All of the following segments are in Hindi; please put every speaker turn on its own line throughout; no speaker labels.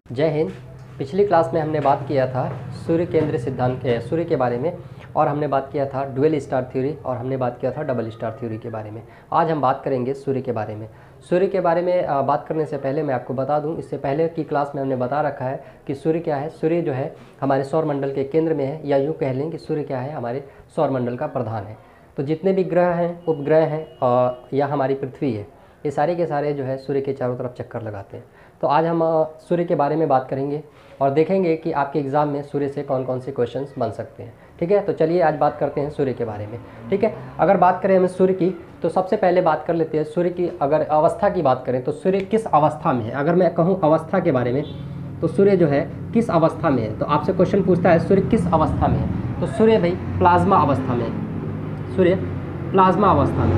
जय हिंद। पिछली क्लास में हमने बात किया था सूर्य केंद्र सिद्धांत के सूर्य के बारे में, और हमने बात किया था ड्यूअल स्टार थ्योरी, और हमने बात किया था डबल स्टार थ्योरी के बारे में। आज हम बात करेंगे सूर्य के बारे में। सूर्य के बारे में बात करने से पहले मैं आपको बता दूं, इससे पहले की क्लास में हमने बता रखा है कि सूर्य क्या है। सूर्य जो है हमारे सौरमंडल के केंद्र में है, या यूँ कह लें कि सूर्य क्या है, हमारे सौरमंडल का प्रधान है। तो जितने भी ग्रह हैं, उपग्रह हैं, या हमारी पृथ्वी है, ये सारे के सारे जो है सूर्य के चारों तरफ चक्कर लगाते हैं। तो आज हम सूर्य के बारे में बात करेंगे और देखेंगे कि आपके एग्ज़ाम में सूर्य से कौन कौन से क्वेश्चंस बन सकते हैं। ठीक है, तो चलिए आज बात करते हैं सूर्य के बारे में। ठीक है, अगर बात करें हमें सूर्य की, तो सबसे पहले बात कर लेते हैं सूर्य की। अगर अवस्था की बात करें तो सूर्य किस अवस्था में है। अगर मैं कहूँ अवस्था के बारे में, तो सूर्य जो है किस अवस्था में है। तो आपसे क्वेश्चन पूछता है सूर्य किस अवस्था में है, तो सूर्य भाई प्लाज्मा अवस्था में है। सूर्य प्लाज्मा अवस्था में।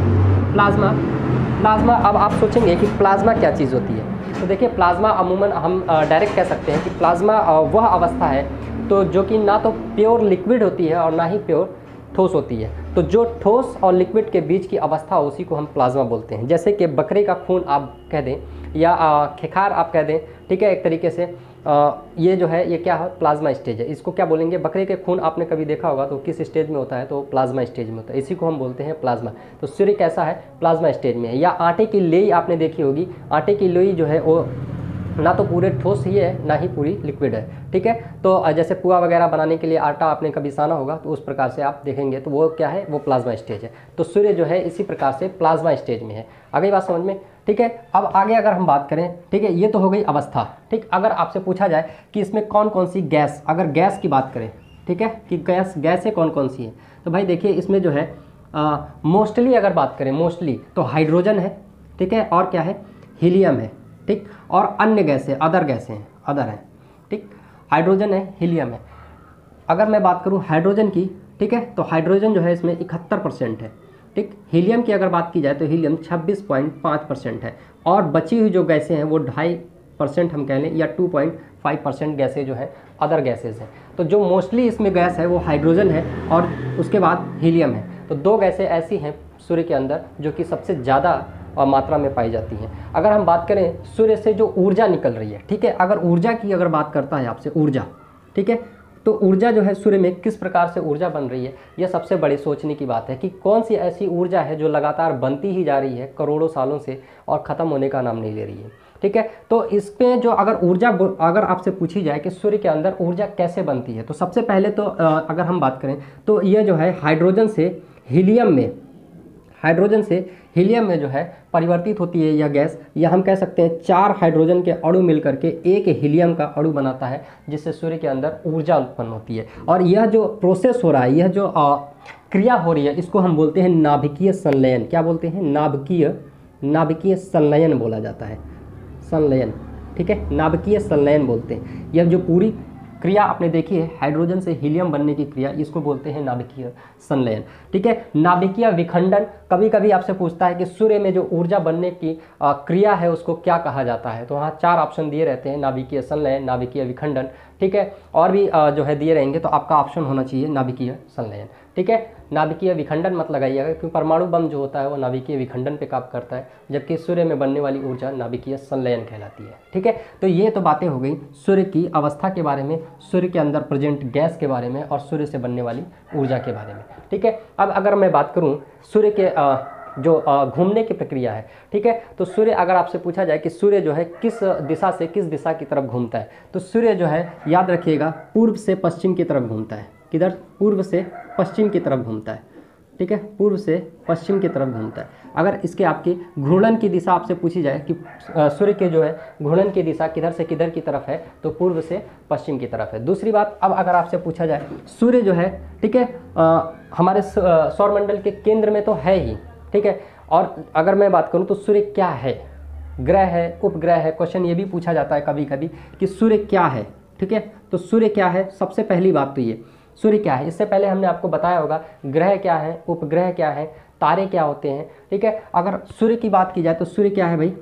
प्लाज्मा अब आप सोचेंगे कि प्लाज्मा क्या चीज़ होती है। तो देखिए, प्लाज्मा अमूमन हम डायरेक्ट कह सकते हैं कि प्लाज्मा वह अवस्था है तो जो कि ना तो प्योर लिक्विड होती है और ना ही प्योर ठोस होती है। तो जो ठोस और लिक्विड के बीच की अवस्था उसी को हम प्लाज्मा बोलते हैं। जैसे कि बकरे का खून आप कह दें, या खेखार आप कह दें। ठीक है, एक तरीके से ये जो है ये क्या है, प्लाज्मा स्टेज है। इसको क्या बोलेंगे, बकरे के खून आपने कभी देखा होगा तो किस स्टेज में होता है, तो प्लाज्मा स्टेज में होता है। इसी को हम बोलते हैं प्लाज्मा। तो सूर्य कैसा है, प्लाज्मा स्टेज में है। या आटे की लोई आपने देखी होगी, आटे की लोई जो है वो ना तो पूरे ठोस ही है ना ही पूरी लिक्विड है। ठीक है, तो जैसे पुआ वगैरह बनाने के लिए आटा आपने कभी साना होगा, तो उस प्रकार से आप देखेंगे तो वो क्या है, वो प्लाज्मा स्टेज है। तो सूर्य जो है इसी प्रकार से प्लाज्मा स्टेज में है। आगे बात समझ में। ठीक है, अब आगे अगर हम बात करें, ठीक है, ये तो हो गई अवस्था। ठीक, अगर आपसे पूछा जाए कि इसमें कौन कौन सी गैस, अगर गैस की बात करें, ठीक है, कि गैसें कौन कौन सी है, तो भाई देखिए इसमें जो है मोस्टली अगर बात करें, मोस्टली तो हाइड्रोजन है। ठीक है, और क्या है, हीलियम है। ठीक, और अन्य गैसें, अदर गैसें हैं, अदर हैं। ठीक, हाइड्रोजन है, हीलियम है। अगर मैं बात करूं हाइड्रोजन की, ठीक है, तो हाइड्रोजन जो है इसमें 71% है। ठीक, हीलियम की अगर बात की जाए तो हीलियम 26.5% है। और बची हुई जो गैसें हैं वो 2.5% हम कह लें, या 2.5% गैसें जो है अदर गैसेज हैं। तो जो मोस्टली इसमें गैस है वो हाइड्रोजन है, और उसके बाद हीलियम है। तो दो गैसें ऐसी हैं सूर्य के अंदर जो कि सबसे ज़्यादा मात्रा में पाई जाती हैं। अगर हम बात करें सूर्य से जो ऊर्जा निकल रही है, ठीक है, अगर ऊर्जा की अगर बात करता है आपसे ऊर्जा, ठीक है, तो ऊर्जा जो है सूर्य में किस प्रकार से ऊर्जा बन रही है, यह सबसे बड़ी सोचने की बात है कि कौन सी ऐसी ऊर्जा है जो लगातार बनती ही जा रही है करोड़ों सालों से और ख़त्म होने का नाम नहीं ले रही है। ठीक है, तो इसमें जो अगर ऊर्जा, अगर आपसे पूछी जाए कि सूर्य के अंदर ऊर्जा कैसे बनती है, तो सबसे पहले तो अगर हम बात करें तो ये जो है हाइड्रोजन से हीलियम में जो है परिवर्तित होती है यह गैस, या हम कह सकते हैं 4 हाइड्रोजन के अणु मिलकर के एक हीलियम का अणु बनाता है, जिससे सूर्य के अंदर ऊर्जा उत्पन्न होती है। और यह जो प्रोसेस हो रहा है, यह जो क्रिया हो रही है, इसको हम बोलते हैं नाभिकीय संलयन। क्या बोलते हैं, नाभिकीय संलयन बोला जाता है, संलयन। ठीक है, नाभिकीय संलयन बोलते हैं। यह जो पूरी क्रिया आपने देखी है हाइड्रोजन से हीलियम बनने की क्रिया, इसको बोलते हैं नाभिकीय संलयन। ठीक है, नाभिकीय विखंडन, कभी कभी आपसे पूछता है कि सूर्य में जो ऊर्जा बनने की क्रिया है उसको क्या कहा जाता है, तो वहाँ 4 ऑप्शन दिए रहते हैं, नाभिकीय संलयन, नाभिकीय विखंडन। ठीक है, और भी जो है दिए रहेंगे, तो आपका ऑप्शन होना चाहिए नाभिकीय संलयन। ठीक है, नाभिकीय विखंडन मत लगाइएगा, क्योंकि परमाणु बम जो होता है वो नाभिकीय विखंडन पे काम करता है, जबकि सूर्य में बनने वाली ऊर्जा नाभिकीय संलयन कहलाती है। ठीक है, तो ये तो बातें हो गई सूर्य की अवस्था के बारे में, सूर्य के अंदर प्रेजेंट गैस के बारे में, और सूर्य से बनने वाली ऊर्जा के बारे में। ठीक है, अब अगर मैं बात करूँ सूर्य के जो घूमने की प्रक्रिया है, ठीक है, तो सूर्य, अगर आपसे पूछा जाए कि सूर्य जो है किस दिशा से किस दिशा की तरफ घूमता है, तो सूर्य जो है याद रखिएगा पूर्व से पश्चिम की तरफ घूमता है। किधर, पूर्व से पश्चिम की तरफ घूमता है। ठीक है, पूर्व से पश्चिम की तरफ घूमता है। अगर इसके आपकी घूर्णन की दिशा आपसे पूछी जाए कि सूर्य के जो है घूर्णन की दिशा किधर से किधर की तरफ है, तो पूर्व से पश्चिम की तरफ है। दूसरी बात, अब अगर आपसे पूछा जाए सूर्य जो है, ठीक है, हमारे सौरमंडल के केंद्र में तो है ही। ठीक है, और अगर मैं बात करूं तो सूर्य क्या है, ग्रह है, उपग्रह है। क्वेश्चन ये भी पूछा जाता है कभी कभी कि सूर्य क्या है। ठीक है, तो सूर्य क्या है, सबसे पहली बात तो ये सूर्य क्या है। इससे पहले हमने आपको बताया होगा ग्रह क्या है, उपग्रह क्या है, तारे क्या होते हैं। ठीक है, अगर सूर्य की बात की जाए तो सूर्य क्या है भाई,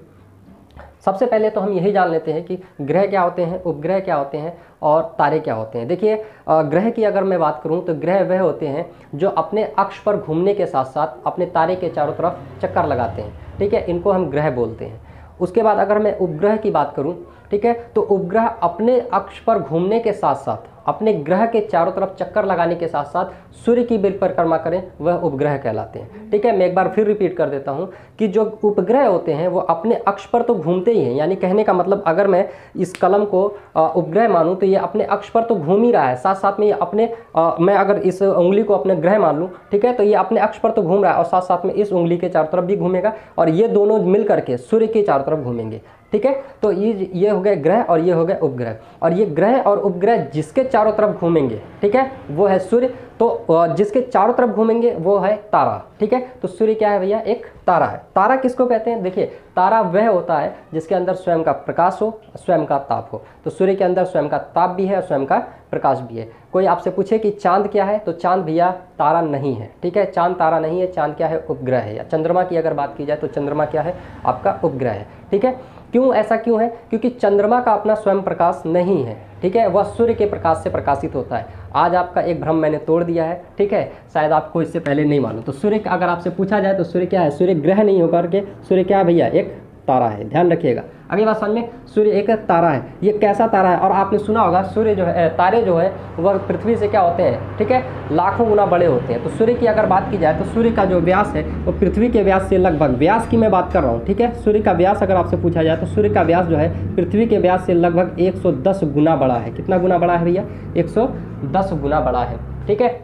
सबसे पहले तो हम यही जान लेते हैं कि ग्रह क्या होते हैं, उपग्रह क्या होते हैं, और तारे क्या होते हैं। देखिए, ग्रह की अगर मैं बात करूं तो ग्रह वह होते हैं जो अपने अक्ष पर घूमने के साथ साथ अपने तारे के चारों तरफ चक्कर लगाते हैं। ठीक है, इनको हम ग्रह बोलते हैं। उसके बाद अगर मैं उपग्रह की बात करूं ठीक है। तो उपग्रह अपने अक्ष पर घूमने के साथ साथ अपने ग्रह के चारों तरफ चक्कर लगाने के साथ साथ सूर्य की भी परिक्रमा करें, वह उपग्रह कहलाते हैं, ठीक है। मैं एक बार फिर रिपीट कर देता हूं कि जो उपग्रह होते हैं वो अपने अक्ष पर तो घूमते ही हैं, यानी कहने का मतलब अगर मैं इस कलम को उपग्रह मानूं तो ये अपने अक्ष पर तो घूम ही रहा है, साथ साथ में ये अपने मैं अगर इस उंगली को अपने ग्रह मान लूं, ठीक है, तो ये अपने अक्ष पर तो घूम रहा है और साथ साथ में इस उंगली के चारों तरफ भी घूमेगा और ये दोनों मिल करके सूर्य के चारों तरफ घूमेंगे, ठीक है। तो ये हो गए ग्रह और ये हो गए उपग्रह, और ये ग्रह और उपग्रह जिसके चारों तरफ घूमेंगे, ठीक है, वो है सूर्य। तो जिसके चारों तरफ घूमेंगे वो है तारा, ठीक है। तो सूर्य क्या है भैया, एक तारा है। तारा किसको कहते हैं, देखिए तारा वह होता है जिसके अंदर स्वयं का प्रकाश हो, स्वयं का ताप हो। तो सूर्य के अंदर स्वयं का ताप भी है और स्वयं का प्रकाश भी है। कोई आपसे पूछे कि चांद क्या है, तो चांद भैया तारा नहीं है, ठीक है, चांद तारा नहीं है, चांद क्या है, उपग्रह है। या चंद्रमा की अगर बात की जाए तो चंद्रमा क्या है, आपका उपग्रह है, ठीक है। क्यों ऐसा क्यों है, क्योंकि चंद्रमा का अपना स्वयं प्रकाश नहीं है, ठीक है, वह सूर्य के प्रकाश से प्रकाशित होता है। आज आपका एक भ्रम मैंने तोड़ दिया है, ठीक है, शायद आपको इससे पहले नहीं मालूम। तो सूर्य अगर आपसे पूछा जाए तो सूर्य क्या है, सूर्य ग्रह नहीं होकर के सूर्य क्या है भैया, एक तारा है, ध्यान रखिएगा। अगली बात समझ में, सूर्य एक तारा है। ये कैसा तारा है, और आपने सुना होगा सूर्य जो है, तारे जो है वह पृथ्वी से क्या होते हैं, ठीक है, लाखों गुना बड़े होते हैं। तो सूर्य की अगर बात की जाए तो सूर्य का जो व्यास है वो पृथ्वी के व्यास से लगभग, व्यास की मैं बात कर रहा हूँ, ठीक है, सूर्य का व्यास अगर आपसे पूछा जाए तो सूर्य का व्यास जो है पृथ्वी के व्यास से लगभग 110 गुना बड़ा है। कितना गुना बड़ा है भैया, 110 गुना बड़ा है, ठीक है।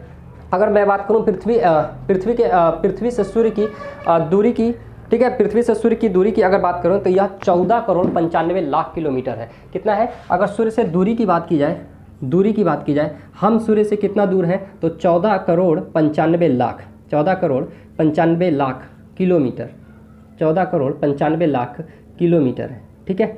अगर मैं बात करूँ पृथ्वी से सूर्य की दूरी की, ठीक है, पृथ्वी से सूर्य की दूरी की अगर बात करूं तो यह 14 करोड़ 95 लाख किलोमीटर है। कितना है, अगर सूर्य से दूरी की बात की जाए, हम सूर्य से कितना दूर है, तो 14 करोड़ 95 लाख, 14 करोड़ 95 लाख किलोमीटर, 14 करोड़ 95 लाख किलोमीटर है, ठीक है,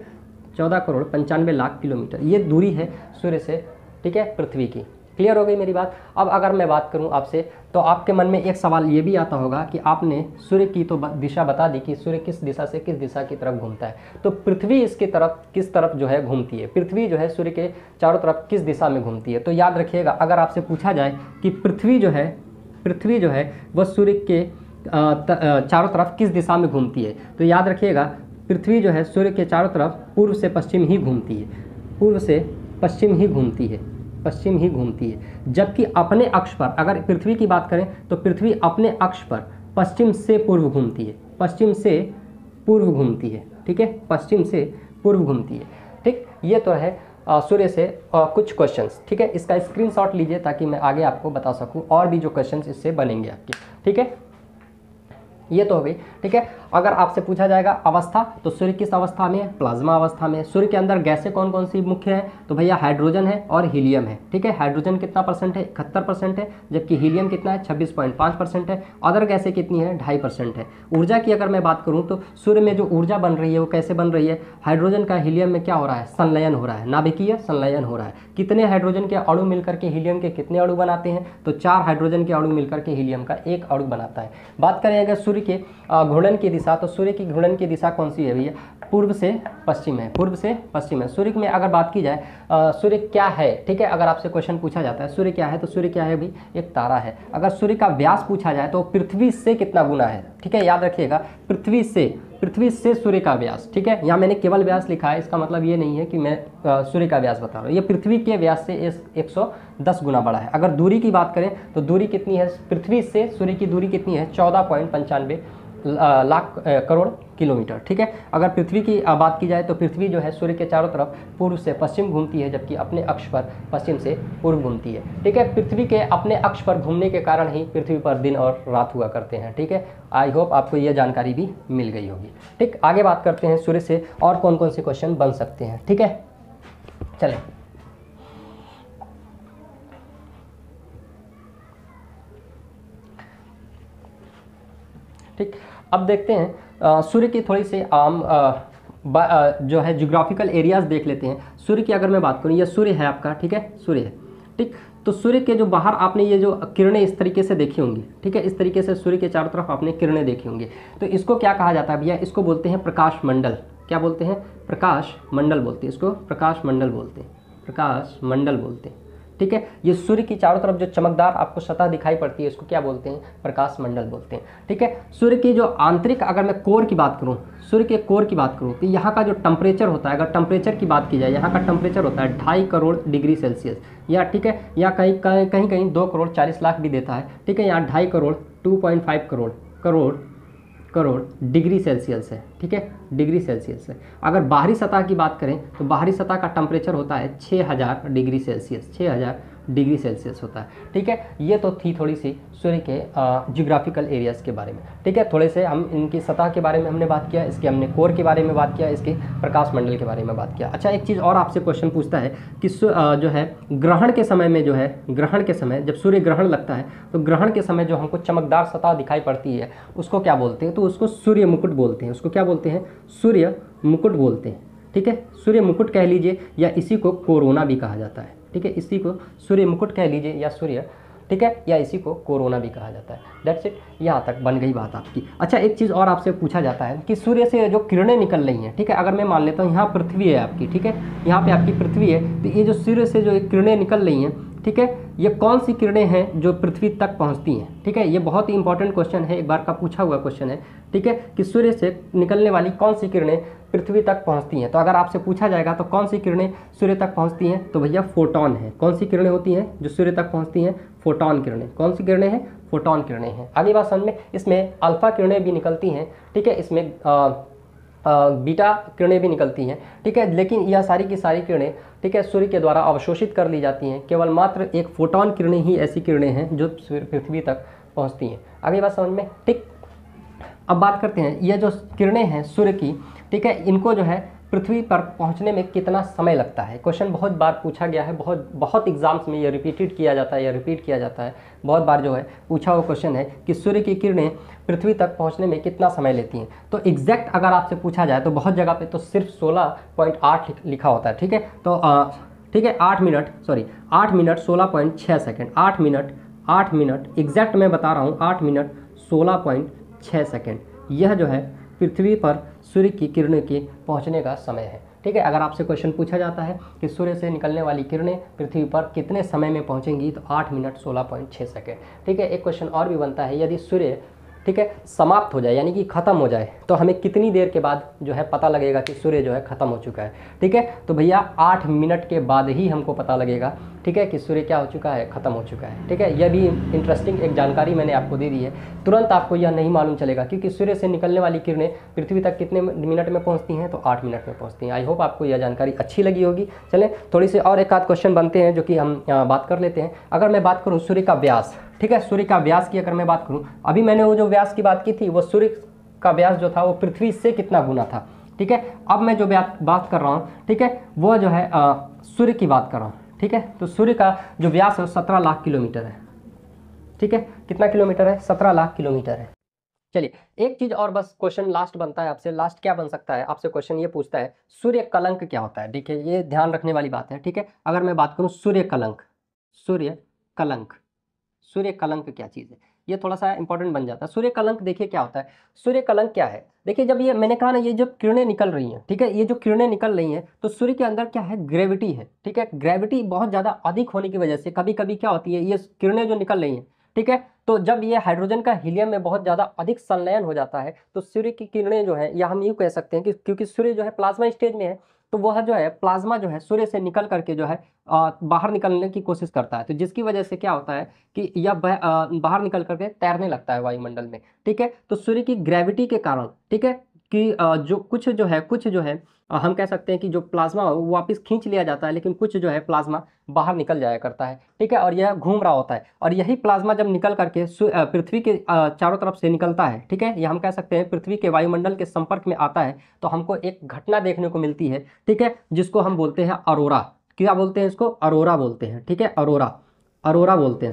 14 करोड़ 95 लाख किलोमीटर ये दूरी है सूर्य से, ठीक है, पृथ्वी की। क्लियर हो गई मेरी बात। अब अगर मैं बात करूं आपसे तो आपके मन में एक सवाल ये भी आता होगा कि आपने सूर्य की तो दिशा बता दी कि सूर्य किस दिशा से किस दिशा की तरफ घूमता है, तो पृथ्वी इसकी तरफ किस तरफ जो है घूमती है, पृथ्वी जो है सूर्य के चारों तरफ किस दिशा में घूमती है। तो याद रखिएगा, अगर आपसे पूछा जाए कि पृथ्वी जो है वह सूर्य के चारों तरफ किस दिशा में घूमती है, तो याद रखिएगा पृथ्वी जो है सूर्य के चारों तरफ पूर्व से पश्चिम ही घूमती है, पूर्व से पश्चिम ही घूमती है, पश्चिम ही घूमती है। जबकि अपने अक्ष पर अगर पृथ्वी की बात करें तो पृथ्वी अपने अक्ष पर पश्चिम से पूर्व घूमती है, पश्चिम से पूर्व घूमती है, ठीक है, पश्चिम से पूर्व घूमती है, ठीक। ये तो है सूर्य से कुछ क्वेश्चंस, ठीक है, इसका स्क्रीनशॉट लीजिए ताकि मैं आगे आपको बता सकूं और भी जो क्वेश्चंस इससे बनेंगे आपके, ठीक है। ये तो हो गई, ठीक है। अगर आपसे पूछा जाएगा अवस्था, तो सूर्य किस अवस्था में है, प्लाज्मा अवस्था में। सूर्य के अंदर गैसें कौन कौन सी मुख्य है, तो भैया हाइड्रोजन है और हीलियम है, ठीक है। हाइड्रोजन कितना परसेंट है, 71% है, जबकि हीलियम कितना है, 26.5% है। अदर गैसें कितनी है, 2.5% है। ऊर्जा की अगर मैं बात करूँ तो सूर्य में जो ऊर्जा बन रही है वो कैसे बन रही है, हाइड्रोजन का हीलियम में क्या हो रहा है, संलयन हो रहा है, नाभिकीय संलयन हो रहा है। कितने हाइड्रोजन के अणु मिलकर के हीलियम के कितने अणु बनाते हैं, तो 4 हाइड्रोजन के अणु मिलकर के हीलियम का एक अणु बनाता है। बात करें अगर सूर्य के घूर्णन की दिशा, तो सूर्य की घूर्णन की दिशा कौन सी है भैया, पूर्व से पश्चिम है, पूर्व से पश्चिम है। सूर्य में अगर बात की जाए सूर्य क्या है, ठीक है, अगर आपसे क्वेश्चन पूछा जाता है सूर्य क्या है, तो सूर्य क्या है भाई, एक तारा है। अगर सूर्य का व्यास पूछा जाए तो पृथ्वी से कितना गुना है, ठीक है, याद रखिएगा पृथ्वी से सूर्य का व्यास, ठीक है। यहाँ मैंने केवल व्यास लिखा है, इसका मतलब ये नहीं है कि मैं सूर्य का व्यास बता रहा हूँ, ये पृथ्वी के व्यास से 110 गुना बड़ा है। अगर दूरी की बात करें तो दूरी कितनी है, पृथ्वी से सूर्य की दूरी कितनी है, 14.95 लाख करोड़ किलोमीटर, ठीक है। अगर पृथ्वी की बात की जाए तो पृथ्वी जो है सूर्य के चारों तरफ पूर्व से पश्चिम घूमती है, जबकि अपने अक्ष पर पश्चिम से पूर्व घूमती है, ठीक है। पृथ्वी के अपने अक्ष पर घूमने के कारण ही पृथ्वी पर दिन और रात हुआ करते हैं, ठीक है। आई होप आपको यह जानकारी भी मिल गई होगी, ठीक। आगे बात करते हैं सूर्य से और कौन कौन से क्वेश्चन बन सकते हैं, ठीक है। चलें, ठीक। अब देखते हैं सूर्य की थोड़ी सी आम जो है ज्योग्राफिकल एरियाज देख लेते हैं। सूर्य की अगर मैं बात करूँ, ये सूर्य है आपका, ठीक है, सूर्य है, ठीक। तो सूर्य के जो बाहर आपने ये जो किरणें इस तरीके से देखी होंगी, ठीक है, इस तरीके से सूर्य के चारों तरफ आपने किरणें देखी होंगी, तो इसको क्या कहा जाता है भैया, इसको बोलते हैं प्रकाश मंडल। क्या बोलते हैं, प्रकाश मंडल बोलते हैं इसको, प्रकाश मंडल बोलते हैं, प्रकाश मंडल बोलते हैं, ठीक है। ये सूर्य की चारों तरफ जो चमकदार आपको सतह दिखाई पड़ती है इसको क्या बोलते हैं, प्रकाश मंडल बोलते हैं, ठीक है। सूर्य की जो आंतरिक, अगर मैं कोर की बात करूं, सूर्य के कोर की बात करूं, तो यहाँ का जो टेम्परेचर होता है, अगर टेम्परेचर की बात की जाए, यहाँ का टेम्परेचर होता है 2.5 करोड़ डिग्री सेल्सियस, या ठीक है, या कहीं कहीं 2 करोड़ 40 लाख भी देता है, ठीक है। यहाँ 2.5 करोड़ 2.5 करोड़ डिग्री सेल्सियस है, ठीक है, डिग्री सेल्सियस है। अगर बाहरी सतह की बात करें तो बाहरी सतह का टेम्परेचर होता है 6000 डिग्री सेल्सियस, 6000 डिग्री सेल्सियस होता है, ठीक है। ये तो थी थोड़ी सी सूर्य के जियोग्राफिकल एरियाज़ के बारे में, ठीक है। थोड़े से हम इनकी सतह के बारे में हमने बात किया, इसके हमने कोर के बारे में बात किया, इसके प्रकाश मंडल के बारे में बात किया। अच्छा, एक चीज़ और आपसे क्वेश्चन पूछता है कि जो है ग्रहण के समय में, जो है ग्रहण के समय जब सूर्य ग्रहण लगता है तो ग्रहण के समय जो हमको चमकदार सतह दिखाई पड़ती है उसको क्या बोलते हैं, तो उसको सूर्य मुकुट बोलते हैं। उसको क्या बोलते हैं, सूर्य मुकुट बोलते हैं, ठीक है। सूर्य मुकुट कह लीजिए या इसी को कोरोना भी कहा जाता है, ठीक है। इसी को सूर्य मुकुट कह लीजिए या सूर्य, ठीक है, या इसी को कोरोना भी कहा जाता है। दैट्स इट, यहाँ तक बन गई बात आपकी। अच्छा, एक चीज़ और आपसे पूछा जाता है कि सूर्य से जो किरणें निकल रही हैं, ठीक है, अगर मैं मान लेता हूँ यहाँ पृथ्वी है आपकी, ठीक है, यहाँ पे आपकी पृथ्वी है, तो ये जो सूर्य से जो किरणें निकल रही हैं, ठीक है, ये कौन सी किरणें हैं जो पृथ्वी तक पहुँचती हैं, ठीक है। ये बहुत ही इंपॉर्टेंट क्वेश्चन है, एक बार का पूछा हुआ क्वेश्चन है, ठीक है, कि सूर्य से निकलने वाली कौन सी किरणें पृथ्वी तक पहुंचती हैं। तो अगर आपसे पूछा जाएगा तो कौन सी किरणें सूर्य तक पहुंचती हैं, तो भैया फोटॉन है। कौन सी किरणें होती हैं जो सूर्य तक पहुंचती हैं, फोटॉन किरणें। कौन सी किरणें हैं, फोटॉन किरणें हैं। आगे बात समझ में, इसमें अल्फा किरणें भी निकलती हैं, ठीक है, इसमें बीटा किरणें भी निकलती हैं, ठीक है, लेकिन यह सारी की सारी किरणें, ठीक है, सूर्य के द्वारा अवशोषित कर ली जाती हैं। केवल मात्र एक फोटॉन किरणें ही ऐसी किरणें हैं जो पृथ्वी तक पहुंचती हैं। आगे बात समझ में, ठीक। अब बात करते हैं, ये जो किरणें हैं सूर्य की, ठीक है, इनको जो है पृथ्वी पर पहुंचने में कितना समय लगता है। क्वेश्चन बहुत बार पूछा गया है, बहुत एग्जाम्स में ये रिपीट किया जाता है, बहुत बार जो है पूछा हुआ क्वेश्चन है कि सूर्य की किरणें पृथ्वी तक पहुंचने में कितना समय लेती हैं। तो एग्जैक्ट अगर आपसे पूछा जाए तो बहुत जगह पे तो सिर्फ 16.8 लिखा होता है, ठीक है। तो ठीक है, 8 मिनट 16.6 सेकेंड, 8 मिनट एग्जैक्ट मैं बता रहा हूँ, 8 मिनट 16.6 सेकेंड, यह जो है पृथ्वी पर सूर्य की किरणें के पहुंचने का समय है, ठीक है। अगर आपसे क्वेश्चन पूछा जाता है कि सूर्य से निकलने वाली किरणें पृथ्वी पर कितने समय में पहुंचेंगी, तो 8 मिनट 16.6 सेकेंड, ठीक है। एक क्वेश्चन और भी बनता है, यदि सूर्य, ठीक है, समाप्त हो जाए यानी कि ख़त्म हो जाए तो हमें कितनी देर के बाद जो है पता लगेगा कि सूर्य जो है ख़त्म हो चुका है, ठीक है। तो भैया 8 मिनट के बाद ही हमको पता लगेगा, ठीक है, कि सूर्य क्या हो चुका है, ख़त्म हो चुका है, ठीक है। यह भी इंटरेस्टिंग एक जानकारी मैंने आपको दे दी है। तुरंत आपको यह नहीं मालूम चलेगा क्योंकि सूर्य से निकलने वाली किरणें पृथ्वी तक कितने मिनट में पहुँचती हैं, तो 8 मिनट में पहुँचती हैं। आई होप आपको यह जानकारी अच्छी लगी होगी। चलें, थोड़ी सी और एक आध क्वेश्चन बनते हैं जो कि हम बात कर लेते हैं। अगर मैं बात करूँ सूर्य का व्यास, ठीक है, सूर्य का व्यास की अगर मैं बात करूं, अभी मैंने वो जो व्यास की बात की थी वो सूर्य का व्यास जो था वो पृथ्वी से कितना गुना था, ठीक है। अब मैं जो बात कर रहा हूं, ठीक है, वो जो है सूर्य की बात कर रहा हूं, ठीक है। तो सूर्य का जो व्यास है 17 लाख किलोमीटर है, ठीक है। कितना किलोमीटर है, 17 लाख किलोमीटर है। चलिए, एक चीज और बस क्वेश्चन लास्ट बनता है आपसे, लास्ट क्या बन सकता है, आपसे क्वेश्चन ये पूछता है सूर्य कलंक क्या होता है, ठीक है। ये ध्यान रखने वाली बात है, ठीक है। अगर मैं बात करूं सूर्य कलंक क्या चीज़ है, ये थोड़ा सा इंपॉर्टेंट बन जाता है। सूर्य कलंक देखिए क्या होता है, सूर्य कलंक क्या है, देखिए जब ये मैंने कहा ना, ये जब किरणें निकल रही हैं, ठीक है, ये जो किरणें निकल रही हैं तो सूर्य के अंदर क्या है, ग्रेविटी है, ठीक है। ग्रेविटी बहुत ज़्यादा अधिक होने की वजह से कभी कभी क्या होती है, ये किरणें जो निकल रही हैं, ठीक है, तो जब ये हाइड्रोजन का हीलियम में बहुत ज़्यादा अधिक संलयन हो जाता है तो सूर्य की किरणें जो है, या हम यूँ कह सकते हैं कि क्योंकि सूर्य जो है प्लाज्मा स्टेज में है, तो वह जो है प्लाज्मा जो है सूर्य से निकल करके जो है बाहर निकलने की कोशिश करता है। तो जिसकी वजह से क्या होता है कि यह बाहर निकल करके तैरने लगता है वायुमंडल में, ठीक है। तो सूर्य की ग्रेविटी के कारण, ठीक है, कि जो कुछ जो है हम कह सकते हैं कि जो प्लाज्मा वो वापस खींच लिया जाता है, लेकिन कुछ जो है प्लाज्मा बाहर निकल जाया करता है, ठीक है, और यह घूम रहा होता है। और यही प्लाज्मा जब निकल करके पृथ्वी के चारों तरफ से निकलता है, ठीक है, यह हम कह सकते हैं पृथ्वी के वायुमंडल के संपर्क में आता है, तो हमको एक घटना देखने को मिलती है, ठीक है, जिसको हम बोलते हैं अरोरा। क्या बोलते हैं इसको, अरोरा बोलते हैं, ठीक है, अरोरा बोलते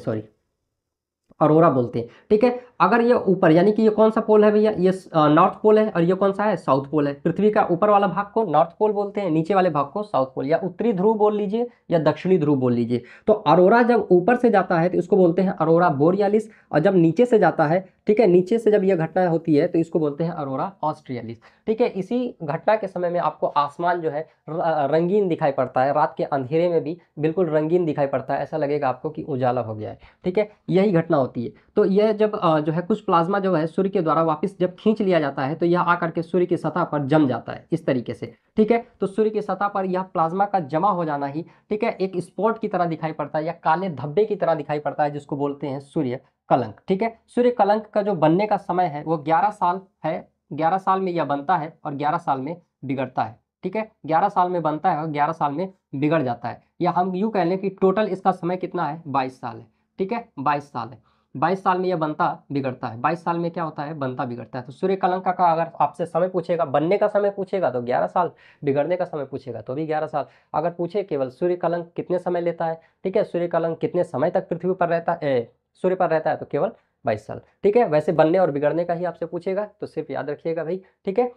हैं, ठीक है। अगर ये ऊपर, यानी कि ये कौन सा पोल है भैया, ये नॉर्थ पोल है, और ये कौन सा है, साउथ पोल है। पृथ्वी का ऊपर वाला भाग को नॉर्थ पोल बोलते हैं, नीचे वाले भाग को साउथ पोल, या उत्तरी ध्रुव बोल लीजिए या दक्षिणी ध्रुव बोल लीजिए। तो अरोरा जब ऊपर से जाता है तो इसको बोलते हैं अरोरा बोरियालिस, और जब नीचे से जाता है, ठीक है, नीचे से जब यह घटना होती है तो इसको बोलते हैं अरोरा ऑस्ट्रियालिस। ठीक है, इसी घटना के समय में आपको आसमान जो है रंगीन दिखाई पड़ता है, रात के अंधेरे में भी बिल्कुल रंगीन दिखाई पड़ता है, ऐसा लगेगा आपको कि उजाला हो गया है। ठीक है, यही घटना होती है। तो यह जब जो है कुछ प्लाज्मा जो है सूर्य के द्वारा वापस जब खींच लिया जाता है तो यह आकर के सूर्य की सतह पर जम जाता है इस तरीके से। ठीक है, तो सूर्य की सतह पर यह प्लाज्मा का जमा हो जाना ही, ठीक है, एक स्पॉट की तरह दिखाई पड़ता है या काले धब्बे की तरह दिखाई पड़ता है, जिसको बोलते हैं सूर्य कलंक। ठीक है, सूर्य कलंक का जो बनने का समय है वो 11 साल है। 11 साल में यह बनता है और 11 साल में बिगड़ता है। ठीक है, 11 साल में बनता है और 11 साल में बिगड़ जाता है, या हम यूँ कह लें कि टोटल इसका समय कितना है, 22 साल है। ठीक है, 22 साल है। 22 साल में यह बनता बिगड़ता है, 22 साल में क्या होता है, बनता बिगड़ता है। तो सूर्य कलंक का अगर आपसे समय पूछेगा, बनने का समय पूछेगा तो 11 साल, बिगड़ने का समय पूछेगा तो भी 11 साल। अगर पूछे केवल सूर्य कलंक कितने समय लेता है, ठीक है, सूर्य कलंक कितने समय तक पृथ्वी पर रहता है, सूर्य पर रहता है, तो केवल 22 साल। ठीक है, वैसे बनने और बिगड़ने का ही आपसे पूछेगा, तो सिर्फ याद रखिएगा भाई। ठीक है,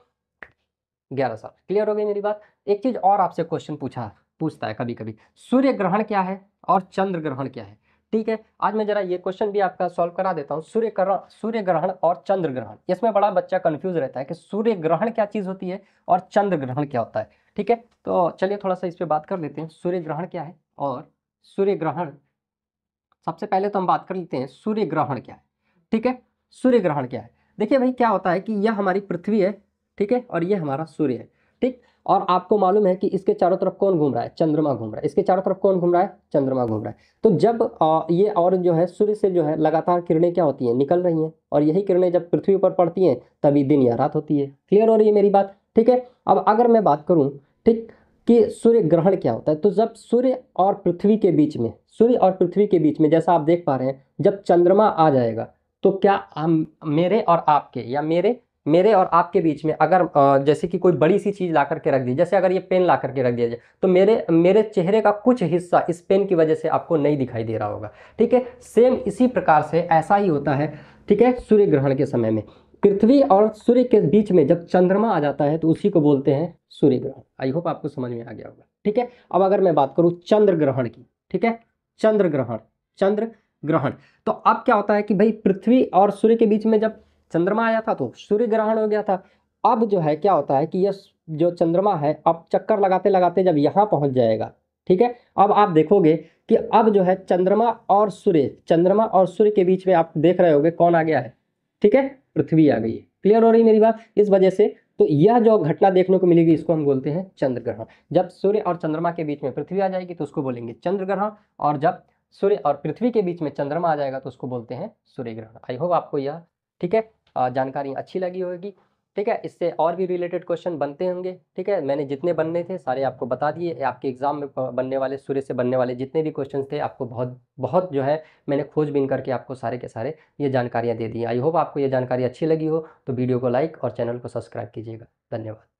11 साल। क्लियर हो गई मेरी बात। एक चीज और आपसे क्वेश्चन पूछता है कभी कभी, सूर्य ग्रहण क्या है और चंद्र ग्रहण क्या है। ठीक है, आज मैं जरा ये क्वेश्चन भी आपका सॉल्व करा देता हूँ। सूर्य ग्रहण और चंद्र ग्रहण, इसमें बड़ा बच्चा कंफ्यूज रहता है कि सूर्य ग्रहण क्या चीज होती है और चंद्र ग्रहण क्या होता है। ठीक है, तो चलिए थोड़ा सा इस पर बात कर लेते हैं, सूर्य ग्रहण क्या है और सूर्य ग्रहण। सबसे पहले तो हम बात कर लेते हैं सूर्य ग्रहण क्या है। ठीक है, सूर्य ग्रहण क्या है। देखिए भाई, क्या होता है कि यह हमारी पृथ्वी है, ठीक है, और ये हमारा सूर्य है। ठीक, और आपको मालूम है कि इसके चारों तरफ कौन घूम रहा है, चंद्रमा घूम रहा है। इसके चारों तरफ कौन घूम रहा है, चंद्रमा घूम रहा है। तो जब ये और जो है सूर्य से जो है लगातार किरणें क्या होती हैं, निकल रही हैं, और यही किरणें जब पृथ्वी पर पड़ती हैं तभी दिन या रात होती है। क्लियर हो रही है मेरी बात। ठीक है, अब अगर मैं बात करूं, ठीक, कि सूर्य ग्रहण क्या होता है, तो जब सूर्य और पृथ्वी के बीच में, सूर्य और पृथ्वी के बीच में जैसा आप देख पा रहे हैं, जब चंद्रमा आ जाएगा तो क्या हम, मेरे और आपके, या मेरे और आपके बीच में अगर जैसे कि कोई बड़ी सी चीज ला करके रख दी, जैसे अगर ये पेन ला करके रख दिया जाए, तो मेरे चेहरे का कुछ हिस्सा इस पेन की वजह से आपको नहीं दिखाई दे रहा होगा। ठीक है, सेम इसी प्रकार से ऐसा ही होता है। ठीक है, सूर्य ग्रहण के समय में पृथ्वी और सूर्य के बीच में जब चंद्रमा आ जाता है तो उसी को बोलते हैं सूर्य ग्रहण। आई होप आपको समझ में आ गया होगा। ठीक है, अब अगर मैं बात करूं चंद्र ग्रहण की, ठीक है, चंद्र ग्रहण, तो अब क्या होता है कि भाई पृथ्वी और सूर्य के बीच में जब चंद्रमा आया था तो सूर्य ग्रहण हो गया था। अब जो है क्या होता है कि यह जो चंद्रमा है अब चक्कर लगाते लगाते जब यहाँ पहुंच जाएगा, ठीक है, अब आप देखोगे कि अब जो है चंद्रमा और सूर्य के बीच में आप देख रहे होगे कौन आ गया है, ठीक है, पृथ्वी आ गई है। क्लियर हो रही मेरी बात। इस वजह से तो यह जो घटना देखने को मिलेगी इसको हम बोलते हैं चंद्र ग्रहण। जब सूर्य और चंद्रमा के बीच में पृथ्वी आ जाएगी तो उसको बोलेंगे चंद्र ग्रहण, और जब सूर्य और पृथ्वी के बीच में चंद्रमा आ जाएगा तो उसको बोलते हैं सूर्य ग्रहण। आई होप आपको यह, ठीक है, जानकारी अच्छी लगी होगी। ठीक है, इससे और भी रिलेटेड क्वेश्चन बनते होंगे। ठीक है, मैंने जितने बनने थे सारे आपको बता दिए। आपके एग्जाम में बनने वाले, सूर्य से बनने वाले जितने भी क्वेश्चन थे आपको बहुत बहुत जो है मैंने खोजबीन करके आपको सारे के सारे ये जानकारियाँ दे दी। आई होप आपको ये जानकारी अच्छी लगी हो, तो वीडियो को लाइक और चैनल को सब्सक्राइब कीजिएगा। धन्यवाद।